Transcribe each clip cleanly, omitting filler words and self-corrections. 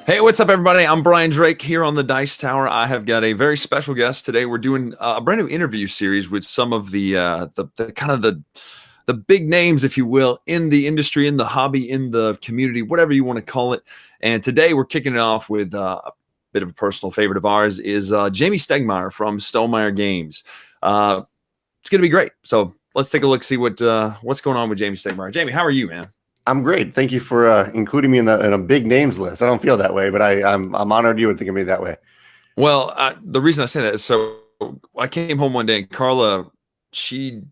Hey, what's up, everybody? I'm Brian Drake here on the Dice Tower. I have got a very special guest today. We're doing a brand new interview series with some of the kind of the big names, if you will, in the industry, in the hobby, in the community, whatever you want to call it. And today we're kicking it off with a bit of a personal favorite of ours is Jamey Stegmaier from Stonemaier Games. It's going to be great. So let's take a look, see what's going on with Jamey Stegmaier. Jamey, how are you, man? I'm great. Thank you for including me in a big names list. I don't feel that way, but I'm honored you would think of me that way. Well, the reason I say that is so I came home one day and Carla, she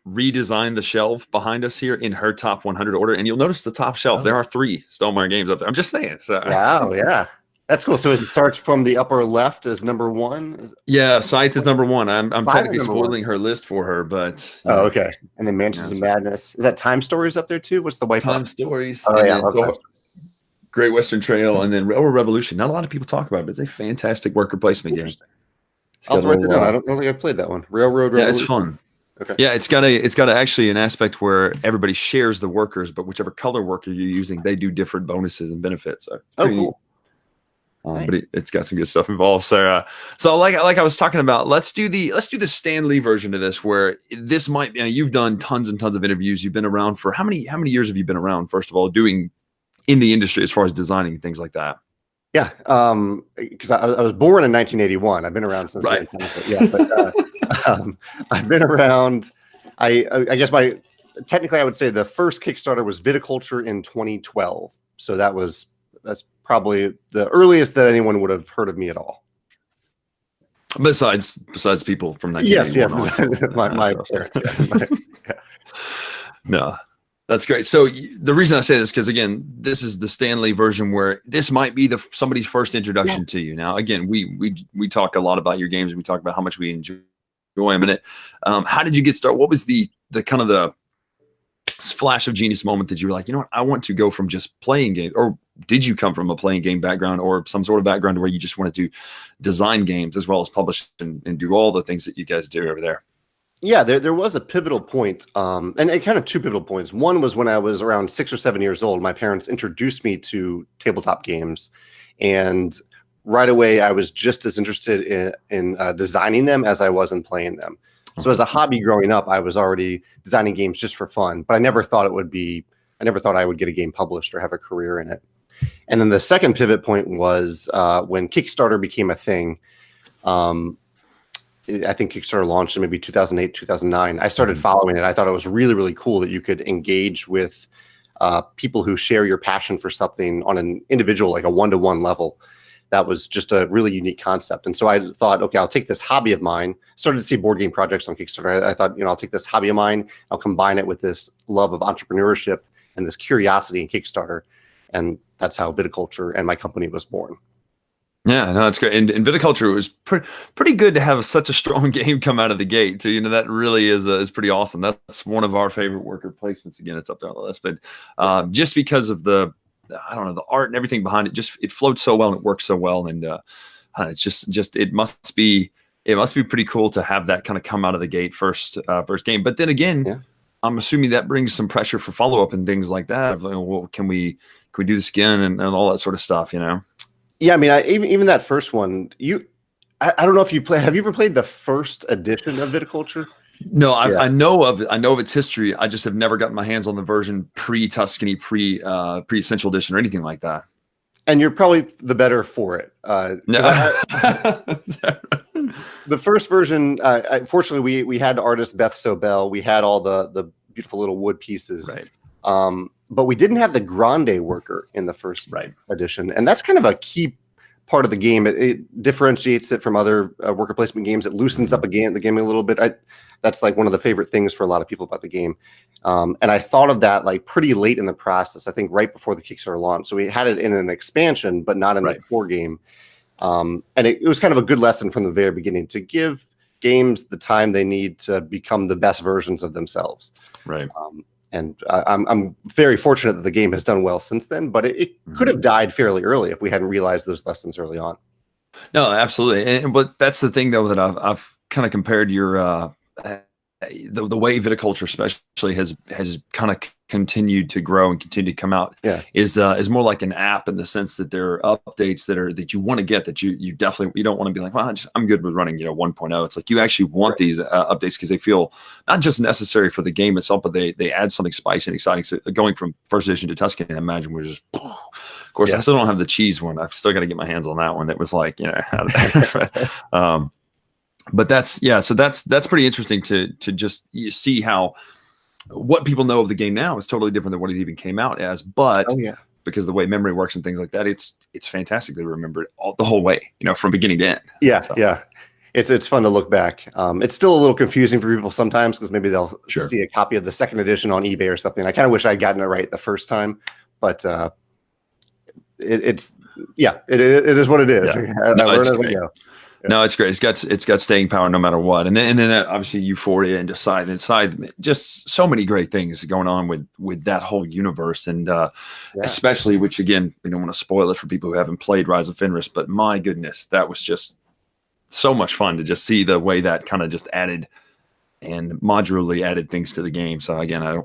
redesigned the shelf behind us here in her top 100 order, and you'll notice the top shelf. There are 3 Stonemaier Games up there. I'm just saying. So. Wow, yeah. That's cool. So it starts from the upper left as number 1? Yeah, Scythe is number 1. I'm technically spoiling her list for her, but oh, okay. And then Mansions of Madness. Is that Time Stories up there too? What's the white Time Stories? Oh, yeah. Great Western Trail, and then Railroad Revolution. Not a lot of people talk about it, but it's a fantastic worker placement game. I'll write that down. I don't think I've played that one. Railroad Revolution. Yeah, it's fun. Okay. Yeah, it's got actually an aspect where everybody shares the workers, but whichever color worker you're using, they do different bonuses and benefits. So cool. Nice. But it's got some good stuff involved. So like I was talking about, let's do the Stan Lee version of this, where this might be. You've done tons and tons of interviews. You've been around for how many years have you been around? First of all, doing in the industry as far as designing and things like that. Yeah, because I was born in 1981. I've been around since then. But I've been around. I guess technically I would say the first Kickstarter was Viticulture in 2012. So that's probably the earliest that anyone would have heard of me at all. Besides people from 1981. Yes. No, that's great. So the reason I say this, because again, this is the Stan Lee version where this might be somebody's first introduction to you. Now, again, we talk a lot about your games. We talk about how much we enjoy them in it. How did you get started? What was the kind of the flash of genius moment that you were like, you know what, I want to go from just playing games? Or did you come from a playing game background or some sort of background where you just wanted to design games as well as publish and do all the things that you guys do over there? Yeah, there was a pivotal point, and kind of 2 pivotal points. One was when I was around 6 or 7 years old. My parents introduced me to tabletop games, and right away I was just as interested in designing them as I was in playing them. So as a hobby growing up, I was already designing games just for fun, but I never thought I would get a game published or have a career in it. And then the second pivot point was when Kickstarter became a thing. I think Kickstarter launched in maybe 2008, 2009. I started following it. I thought it was really, really cool that you could engage with people who share your passion for something on an individual, like a one-to-one level. That was just a really unique concept. And so I thought, okay, I'll take this hobby of mine. Started to see board game projects on Kickstarter. I thought, I'll take this hobby of mine. I'll combine it with this love of entrepreneurship and this curiosity in Kickstarter. And that's how Viticulture and my company was born. Yeah, no, that's great. And Viticulture was pretty good to have such a strong game come out of the gate too. That really is pretty awesome. That's one of our favorite worker placements. Again, it's up there on the list, but just because of the art and everything behind it, it floats so well and it works so well. And it's just it must be pretty cool to have that kind of come out of the gate first game. But then again, yeah. I'm assuming that brings some pressure for follow up and things like that. Well, can we do this again and all that sort of stuff? Yeah, I mean, even that first one, I don't know if you have you ever played the first edition of Viticulture? No, I know of its history. I just have never gotten my hands on the version pre-Tuscany, pre-Essential Edition or anything like that. And you're probably the better for it. The first version, fortunately, we had artist Beth Sobel. We had all the beautiful little wood pieces. Right. But we didn't have the grande worker in the first edition. And that's kind of a key part of the game. It differentiates it from other worker placement games. It loosens up the game a little bit. That's like one of the favorite things for a lot of people about the game. And I thought of that like pretty late in the process, I think right before the Kickstarter launch. So we had it in an expansion, but not in the core game. And it was kind of a good lesson from the very beginning to give games the time they need to become the best versions of themselves. Right. And I'm very fortunate that the game has done well since then, but it could have died fairly early if we hadn't realized those lessons early on. No, absolutely. But that's the thing, though, that I've kind of compared your the way viticulture especially has kind of continued to grow and continue to come out is more like an app, in the sense that there are updates that you want to get, that you definitely, you don't want to be like, well, I'm good with running 1.0. It's like you actually want these updates, because they feel not just necessary for the game itself, but they add something spicy and exciting. So going from first edition to Tuscany, I imagine, was just, of course, I still don't have the cheese one. I've still got to get my hands on that one. That was like, but that's pretty interesting to just see how what people know of the game now is totally different than what it even came out as. But because the way memory works and things like that, it's fantastic to remember it the whole way, from beginning to end. It's fun to look back. It's still a little confusing for people sometimes, because maybe they'll see a copy of the second edition on eBay or something. I kind of wish I'd gotten it right the first time, but it is what it is. No, it's great. It's got staying power no matter what. And then that, obviously, Euphoria and Decide, just so many great things going on with that whole universe. And especially, which again, we don't want to spoil it for people who haven't played Rise of Fenris, but my goodness, that was just so much fun to just see the way that kind of just added and modularly added things to the game. So again, I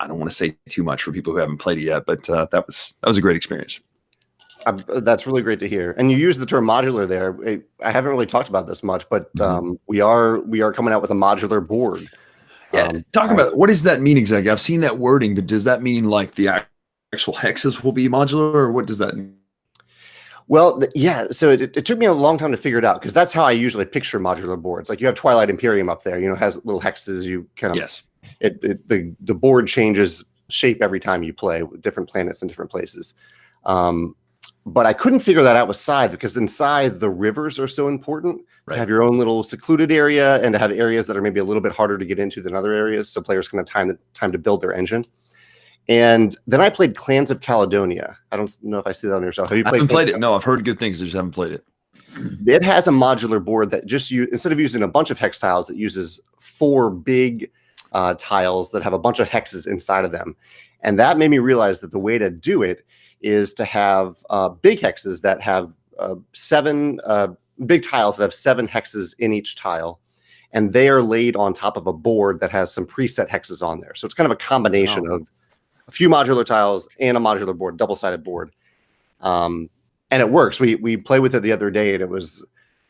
don't want to say too much for people who haven't played it yet, but that was a great experience. That's really great to hear. And you use the term modular there. I haven't really talked about this much, but we are coming out with a modular board. Talk about, what does that mean exactly? I've seen that wording, but does that mean like the actual hexes will be modular, or what does that mean? Well, so it took me a long time to figure it out, because that's how I usually picture modular boards. Like, you have Twilight Imperium up there, has little hexes. You kind of the board changes shape every time you play, with different planets and different places. But I couldn't figure that out with Scythe, because in Scythe, the rivers are so important to have your own little secluded area, and to have areas that are maybe a little bit harder to get into than other areas, so players can have time to build their engine. And then I played Clans of Caledonia. I don't know if I see that on yourself. Have you played? I haven't played it. No, I've heard good things. I just haven't played it. It has a modular board that instead of using a bunch of hex tiles, it uses 4 big tiles that have a bunch of hexes inside of them. And that made me realize that the way to do it is to have big hexes that have 7 big tiles that have 7 hexes in each tile, and they are laid on top of a board that has some preset hexes on there. So it's kind of a combination of a few modular tiles and a modular board, double-sided board. And it works. We played with it the other day, and it was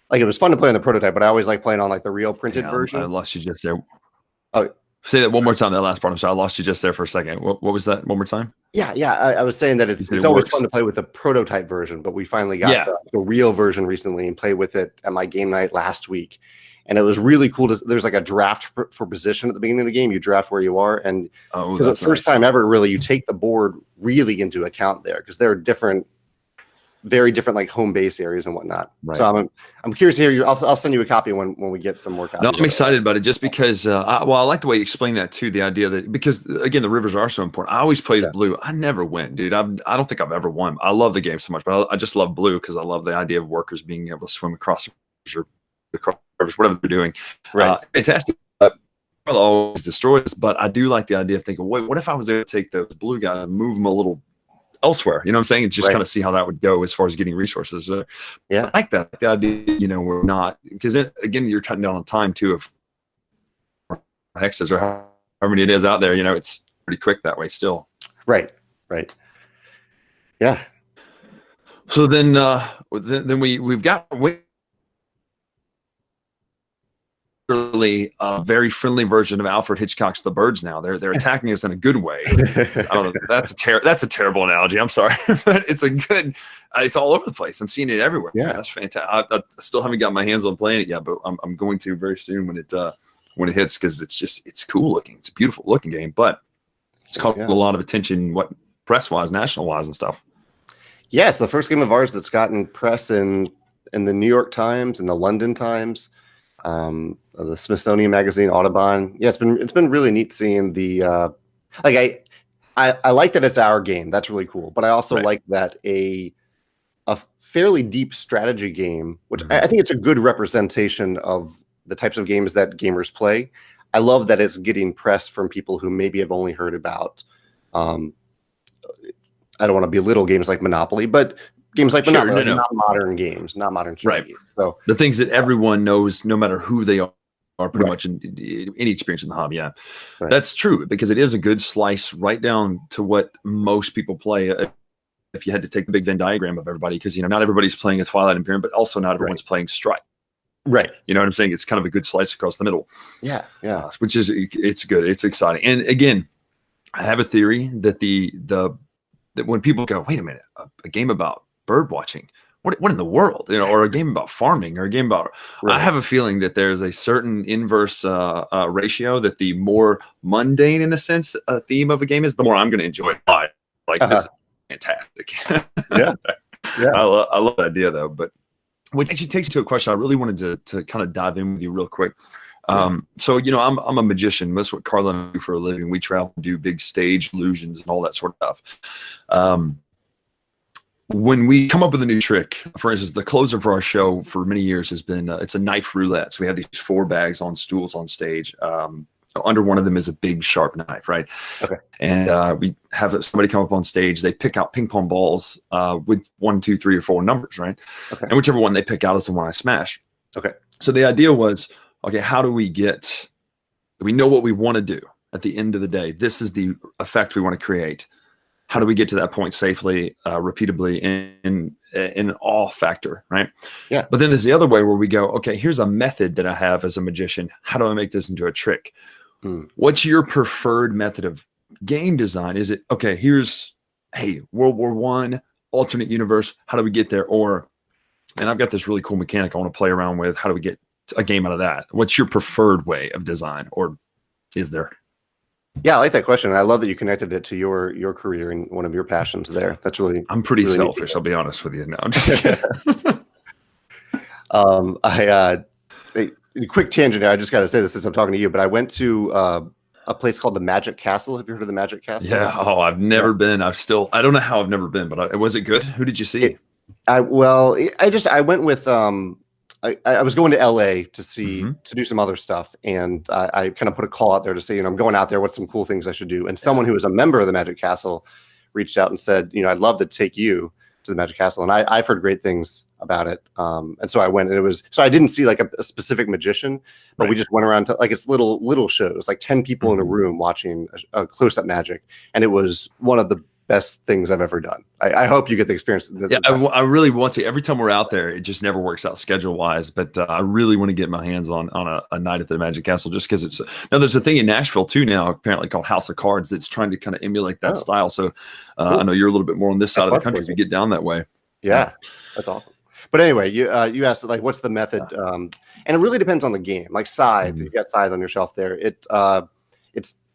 fun to play on the prototype, but I always like playing on like the real printed version. I lost you just there. Oh, say that one more time, that last part. I'm sorry, I lost you just there for a second. What was that? One more time? I was saying that it's always fun to play with the prototype version, but we finally got the real version recently and played with it at my game night last week. And it was really cool. There's like a draft for position at the beginning of the game. You draft where you are. And for the first time ever, really, you take the board really into account there, because there are very different like home base areas and whatnot. Right. So I'm curious to hear I'll send you a copy when we get some more copies. No, I'm excited about it, just because I like the way you explain that too. The idea that, because again, the rivers are so important. I always played blue. I never win, dude. I don't think I've ever won. I love the game so much, but I just love blue because I love the idea of workers being able to swim across rivers or whatever they're doing. Right. Fantastic. Always destroys, but I do like the idea of thinking, wait, what if I was able to take those blue guys and move them a little elsewhere? You know what I'm saying? And just kind of see how that would go as far as getting resources. I like that. The idea, we're not, because again, you're cutting down on time too of hexes or however many it is out there. It's pretty quick that way still. Right. Yeah. So then we've got a very friendly version of Alfred Hitchcock's The Birds now. They're attacking us in a good way. I don't know. That's a terrible analogy. I'm sorry. But it's a good, it's all over the place. I'm seeing it everywhere. Yeah. That's fantastic. I still haven't got my hands on playing it yet, but I'm going to very soon when it hits, because it's cool looking. It's a beautiful looking game, but it's caught a lot of attention, press wise, national wise and stuff. Yeah. It's the first game of ours that's gotten press in the New York Times and the London Times. The Smithsonian Magazine, Audubon. Yeah, it's been really neat seeing the I like that it's our game. That's really cool. But I also like that a fairly deep strategy game, which I think it's a good representation of the types of games that gamers play. I love that it's getting press from people who maybe have only heard about I don't want to belittle games like Monopoly, but games like Monopoly, not modern games, not modern strategy. So the things that everyone knows, no matter who they are are pretty much in any experience in the hobby. Yeah, that's true, because it is a good slice right down to what most people play. If you had to take the big Venn diagram of everybody, because not everybody's playing a Twilight Imperium, but also not everyone's playing Strike. Right. You know what I'm saying? It's kind of a good slice across the middle. Yeah. Which is, it's good. It's exciting. And again, I have a theory that that when people go, wait a minute, a game about bird watching, what in the world, or a game about farming, or a game about, I have a feeling that there's a certain inverse ratio, that the more mundane, in a sense, a theme of a game is, the more I'm going to enjoy it. Like, this is fantastic. Yeah. I love the idea, though. But which actually takes me to a question I really wanted to kind of dive in with you real quick. So, I'm a magician. That's what Carla and I do for a living. We travel, do big stage illusions and all that sort of stuff. When we come up with a new trick, for instance, the closer for our show for many years has been, it's a knife roulette. So we have these 4 bags on stools on stage. Under one of them is a big sharp knife, right? Okay. And we have somebody come up on stage. They pick out ping pong balls with 1, 2, 3, or 4 numbers, right? Okay. And whichever one they pick out is the one I smash. Okay. So the idea was, okay, how do we know what we want to do at the end of the day? This is the effect we want to create. How do we get to that point safely, repeatably, in awe factor, right? Yeah. But then there's the other way where we go, okay, here's a method that I have as a magician. How do I make this into a trick? What's your preferred method of game design? Is it, okay, hey, World War I, alternate universe, how do we get there? Or, and I've got this really cool mechanic I want to play around with. How do we get a game out of that? What's your preferred way of design, or is there? Yeah, I like that question. I love that you connected it to your career and one of your passions there. That's really, I'm pretty really selfish. I'll be honest with you. No, I'm just kidding. A quick tangent here. I just got to say this since I'm talking to you, but I went to a place called the Magic Castle. Have you heard of the Magic Castle? Yeah. Oh, I've never been. I don't know how I've never been, but was it good? Who did you see? I went with, I was going to LA to see, to do some other stuff. And I kind of put a call out there to say, I'm going out there. What's some cool things I should do? And someone who was a member of the Magic Castle reached out and said, I'd love to take you to the Magic Castle. And I've heard great things about it. And so I went, and so I didn't see like a specific magician, but we just went around to like, it's little shows, like 10 people in a room watching a close-up magic. And it was one of the best things I've ever done. I hope you get the experience. I really want to. Every time we're out there, it just never works out schedule wise, but I really want to get my hands on a night at the Magic Castle, just because it's now there's a thing in Nashville too now, apparently called House of Cards, that's trying to kind of emulate that style. So cool. I know you're a little bit more on this side of the country if you get down that way. Yeah, that's awesome. But anyway, you asked like, what's the method? And it really depends on the game. Like Scythe, you've got Scythe on your shelf there.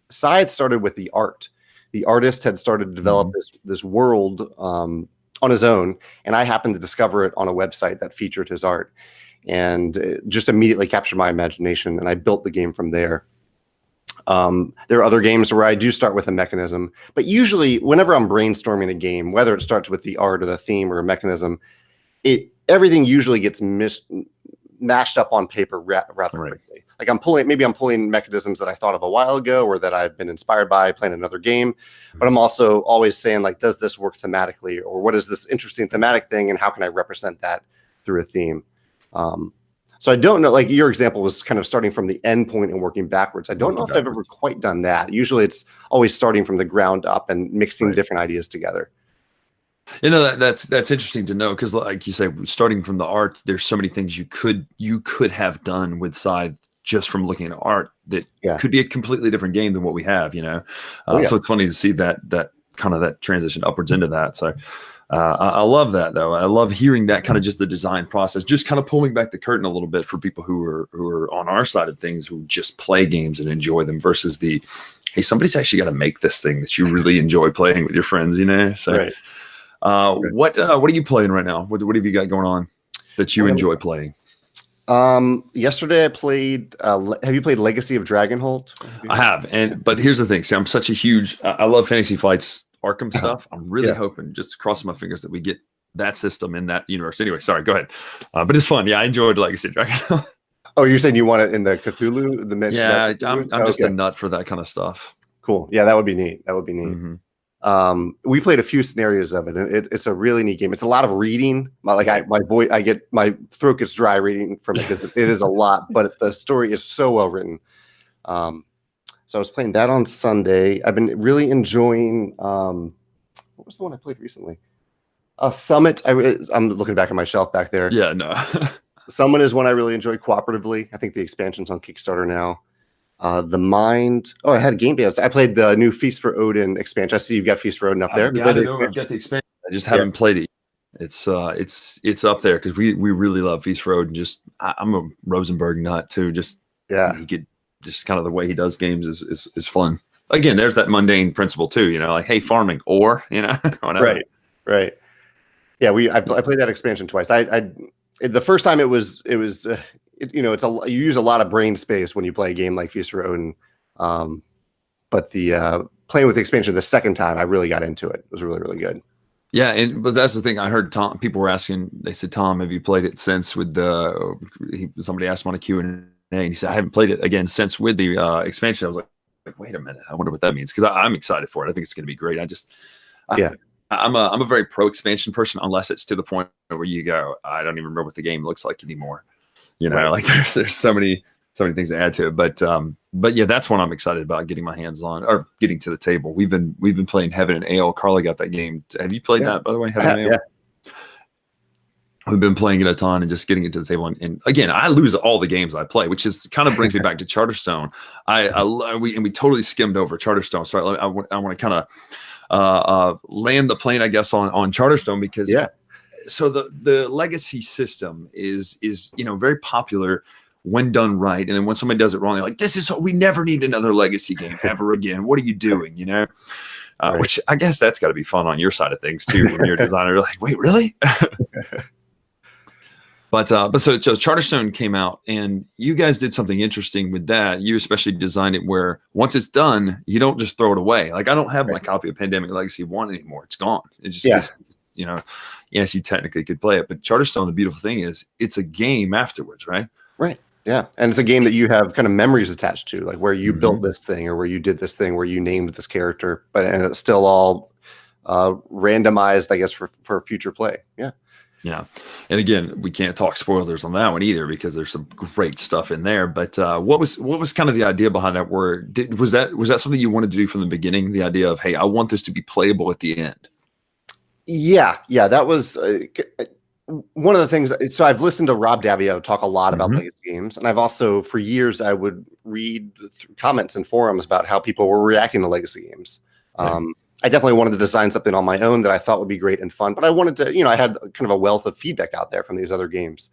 Scythe started with the art. The artist had started to develop this world on his own, and I happened to discover it on a website that featured his art, and it just immediately captured my imagination, and I built the game from there. There are other games where I do start with a mechanism, but usually whenever I'm brainstorming a game, whether it starts with the art or the theme or a mechanism, everything usually gets mashed up on paper rather quickly. Like I'm pulling mechanisms that I thought of a while ago or that I've been inspired by playing another game, but I'm also always saying like, does this work thematically, or what is this interesting thematic thing, and how can I represent that through a theme? So I don't know, like your example was kind of starting from the end point and working backwards. I don't know if I've ever quite done that. Usually it's always starting from the ground up and mixing different ideas together. That's interesting to know, because like you say, starting from the art, there's so many things you could have done with Scythe just from looking at art that could be a completely different game than what we have, So it's funny to see that kind of that transition upwards into that. So I love that, though. I love hearing that kind of just the design process, just kind of pulling back the curtain a little bit for people who are on our side of things, who just play games and enjoy them, versus hey, somebody's actually got to make this thing that you really enjoy playing with your friends, So what are you playing right now? What have you got going on that you enjoy playing? Yesterday I played, have you played Legacy of Dragonhold? I have. But here's the thing. See, I'm such a huge, I love Fantasy Flight's Arkham stuff. I'm really hoping, just crossing my fingers, that we get that system in that universe. Anyway, sorry, go ahead. But it's fun. Yeah, I enjoyed Legacy of Dragonhold. Oh, you're saying you want it in the Cthulhu? I'm just a nut for that kind of stuff. Cool. Yeah, that would be neat. That would be neat. We played a few scenarios of it, and it's a really neat game. It's a lot of reading. My throat gets dry reading from it because it is a lot, but the story is so well written. So I was playing that on Sunday. I've been really enjoying. What was the one I played recently? Summit. I'm looking back at my shelf back there. Yeah, no. Summit is one I really enjoy cooperatively. I think the expansion's on Kickstarter now. The Mind. Oh, I had a game day. I played the new Feast for Odin expansion. I see you've got Feast for Odin up there. I've got the expansion. I just haven't played it. It's up there because we really love Feast for Odin. I'm a Rosenberg nut too. He could just kind of the way he does games is fun. Again, there's that mundane principle too. You know, like hey, farming or whatever. Right. Yeah, I played that expansion twice. The first time it was you use a lot of brain space when you play a game like Feast for Odin. But the playing with the expansion the second time, I really got into it. It was really, really good. Yeah, but that's the thing. I heard people were asking. They said, "Tom, have you played it since with the?" Somebody asked him on a Q&A, and he said, "I haven't played it again since with the expansion." I was like, "Wait a minute, I wonder what that means." Because I'm excited for it. I think it's going to be great. I'm a very pro expansion person, unless it's to the point where you go, I don't even remember what the game looks like anymore. Like there's so many things to add to it. But yeah, that's what I'm excited about getting my hands on or getting to the table. We've been playing Heaven and Ale. Carla got that game. Have you played that, by the way? Heaven and Ale? Yeah. We've been playing it a ton and just getting it to the table. And again, I lose all the games I play, which is kind of brings me back to Charterstone. We totally skimmed over Charterstone. So I want to kind of land the plane, I guess, on Charterstone because so the legacy system is very popular when done right, and then when somebody does it wrong, they're like, we never need another legacy game ever again. What are you doing? Right. Which I guess that's got to be fun on your side of things too. When you're a designer, you're like, wait, really? But so Charterstone came out, and you guys did something interesting with that. You especially designed it where once it's done, you don't just throw it away. Like I don't have my copy of Pandemic Legacy 1 anymore. It's gone. It's just yes, you technically could play it, but Charterstone, the beautiful thing is it's a game afterwards, right? Right. Yeah. And it's a game that you have kind of memories attached to, like where you built this thing or where you did this thing, where you named this character, and it's still all randomized, I guess, for future play. Yeah. Yeah. And again, we can't talk spoilers on that one either because there's some great stuff in there. But what was kind of the idea behind that? Was that something you wanted to do from the beginning? The idea of, hey, I want this to be playable at the end. Yeah. That was one of the things. So I've listened to Rob Daviau talk a lot about legacy games, and I've also for years I would read comments and forums about how people were reacting to legacy games. Right. I definitely wanted to design something on my own that I thought would be great and fun, but I wanted to, I had kind of a wealth of feedback out there from these other games.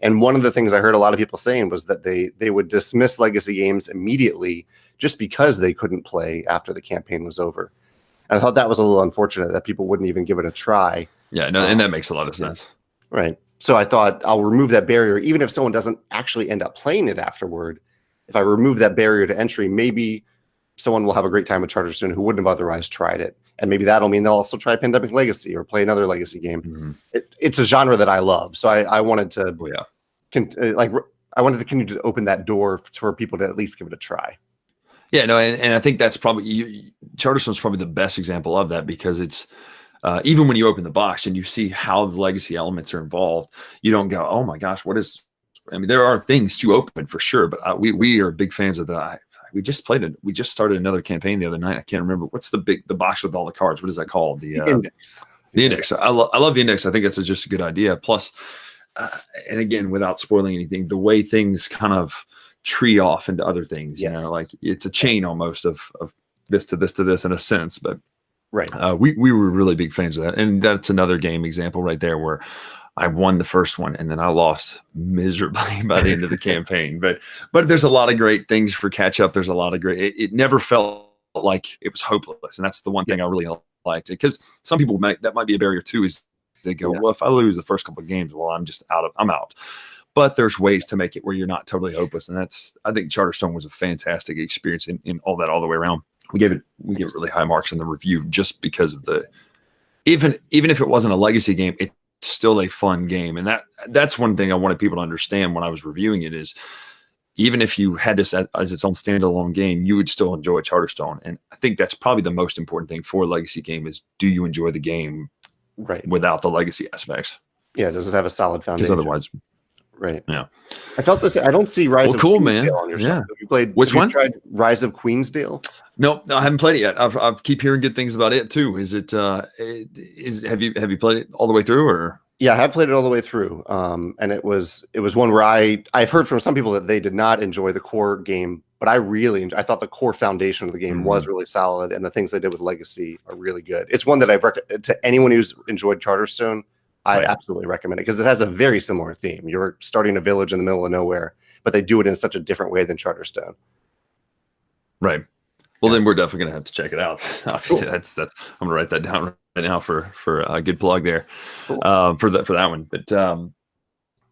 And one of the things I heard a lot of people saying was that they would dismiss legacy games immediately just because they couldn't play after the campaign was over. And I thought that was a little unfortunate that people wouldn't even give it a try. Yeah, no, and that makes a lot of sense. Right. So I thought I'll remove that barrier, even if someone doesn't actually end up playing it afterward. If I remove that barrier to entry, maybe someone will have a great time with Charterstone who wouldn't have otherwise tried it. And maybe that'll mean they'll also try Pandemic Legacy or play another legacy game. It's a genre that I love. So I wanted to, I wanted to continue to open that door for people to at least give it a try. Yeah, no, and I think that's probably Charterstone's probably the best example of that because it's even when you open the box and you see how the legacy elements are involved, you don't go, oh my gosh, what is? I mean, there are things to open for sure, but we are big fans of the. We just played it. We just started another campaign the other night. I can't remember what's the box with all the cards. What is that called? The index. The index. I love the index. I think that's just a good idea. Plus, and again, without spoiling anything, the way things kind of tree off into other things. You know, like it's a chain almost of this to this to this in a sense. But right, we were really big fans of that, and that's another game example right there where I won the first one and then I lost miserably by the end of the campaign. But there's a lot of great things for catch up. There's a lot of great. It never felt like it was hopeless, and that's the one thing I really liked. Because some people that might be a barrier too. Is they go, well, if I lose the first couple of games, well, I'm out. But there's ways to make it where you're not totally hopeless, and I think Charterstone was a fantastic experience in all that all the way around. We give it really high marks in the review just because of even if it wasn't a legacy game, it's still a fun game. And that's one thing I wanted people to understand when I was reviewing it is even if you had this as its own standalone game, you would still enjoy Charterstone. And I think that's probably the most important thing for a legacy game is, do you enjoy the game without the legacy aspects? Yeah, does it have a solid foundation? Because otherwise, yeah. I felt this. I don't see Rise of Queensdale man. On your side. Have you played? Which one? Tried Rise of Queensdale? No, I haven't played it yet. I keep hearing good things about it too. Is it? Have you played it all the way through, or? Yeah, I have played it all the way through. And it was one where I've heard from some people that they did not enjoy the core game, but I thought the core foundation of the game was really solid, and the things they did with Legacy are really good. It's one that I've recommended to anyone who's enjoyed Charterstone. I absolutely recommend it because it has a very similar theme. You're starting a village in the middle of nowhere, but they do it in such a different way than Charterstone. Right. Well, then we're definitely going to have to check it out. Obviously, that's. I'm going to write that down right now for a good plug there, for that one. But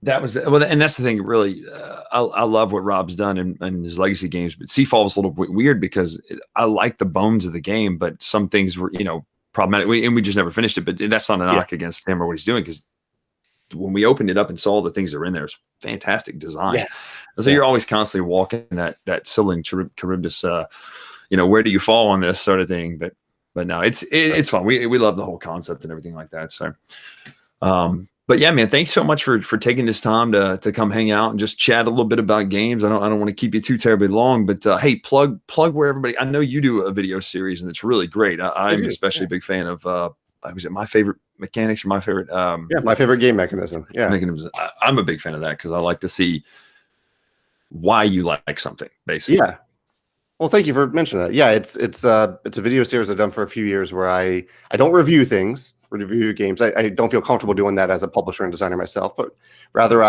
that was and that's the thing. Really, I love what Rob's done in his legacy games. But Seafall was a little bit weird because I like the bones of the game, but some things were problematic, and we just never finished it. But that's not a knock against him or what he's doing, because when we opened it up and saw the things that were in there, it's fantastic design. Yeah. And so you're always constantly walking that ceiling, Charybdis. Where do you fall on this sort of thing? But no, it's fun. We love the whole concept and everything like that. So, but yeah, man, thanks so much for taking this time to come hang out and just chat a little bit about games. I don't want to keep you too terribly long, but hey, plug where everybody. I know you do a video series and it's really great. I'm especially a big fan of. Was it My Favorite Mechanics or My Favorite? My Favorite Game Mechanism. Yeah, I'm a big fan of that because I like to see why you like something, basically. Yeah. Well, thank you for mentioning that. Yeah, it's a video series I've done for a few years where I don't review games. I don't feel comfortable doing that as a publisher and designer myself, but rather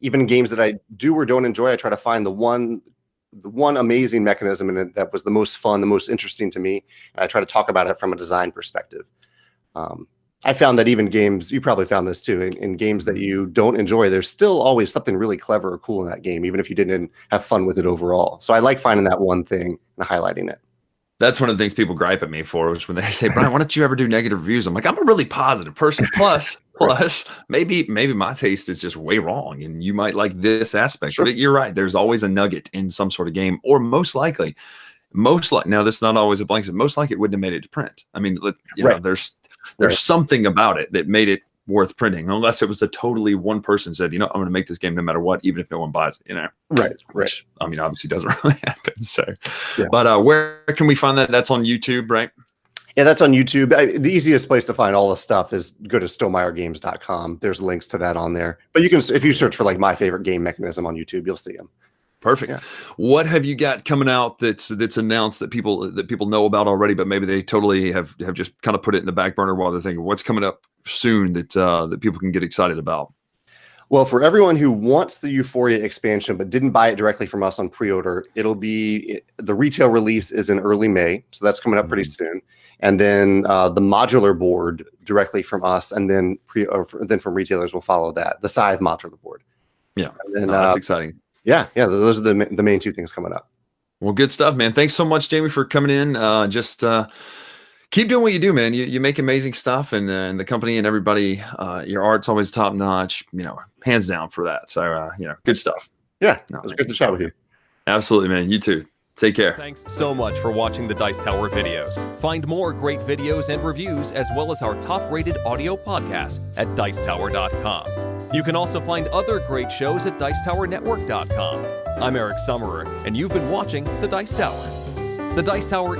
even in games that I do or don't enjoy, I try to find the one amazing mechanism in it that was the most fun, the most interesting to me, and I try to talk about it from a design perspective. I found that even games, you probably found this too, in games that you don't enjoy, there's still always something really clever or cool in that game, even if you didn't have fun with it overall. So I like finding that one thing and highlighting it. That's one of the things people gripe at me for, which when they say, Bryan, why don't you ever do negative reviews? I'm like, I'm a really positive person. Plus, maybe my taste is just way wrong, and you might like this aspect. But you're right. There's always a nugget in some sort of game, or most likely, now this is not always a blanket. Most likely, it wouldn't have made it to print. I mean, there's something about it that made it worth printing, unless it was a totally one person said, I'm going to make this game no matter what, even if no one buys it, Right. Which, I mean, obviously doesn't really happen. So, but where can we find that? That's on YouTube, right? Yeah, that's on YouTube. The easiest place to find all the stuff is go to stonemeiergames.com. There's links to that on there. But you can, if you search for like My Favorite Game Mechanism on YouTube, you'll see them. Perfect. Yeah. What have you got coming out that's announced that people know about already, but maybe they totally have just kind of put it in the back burner while they're thinking, what's coming up soon that people can get excited about? Well, for everyone who wants the Euphoria expansion but didn't buy it directly from us on pre-order, the retail release is in early May, so that's coming up pretty soon. And then the modular board directly from us, and then from retailers will follow that. The Scythe modular board. Yeah, and that's exciting. Yeah, those are the main two things coming up. Well, good stuff, man. Thanks so much, Jamey, for coming in. Just keep doing what you do, man. You make amazing stuff, and the company and everybody, your art's always top notch. Hands down for that. So, good stuff. Yeah, it was good to chat with you. Absolutely, man. You too. Take care. Thanks so much for watching the Dice Tower videos. Find more great videos and reviews, as well as our top-rated audio podcast at Dicetower.com. You can also find other great shows at Dicetowernetwork.com. I'm Eric Summerer, and you've been watching The Dice Tower. The Dice Tower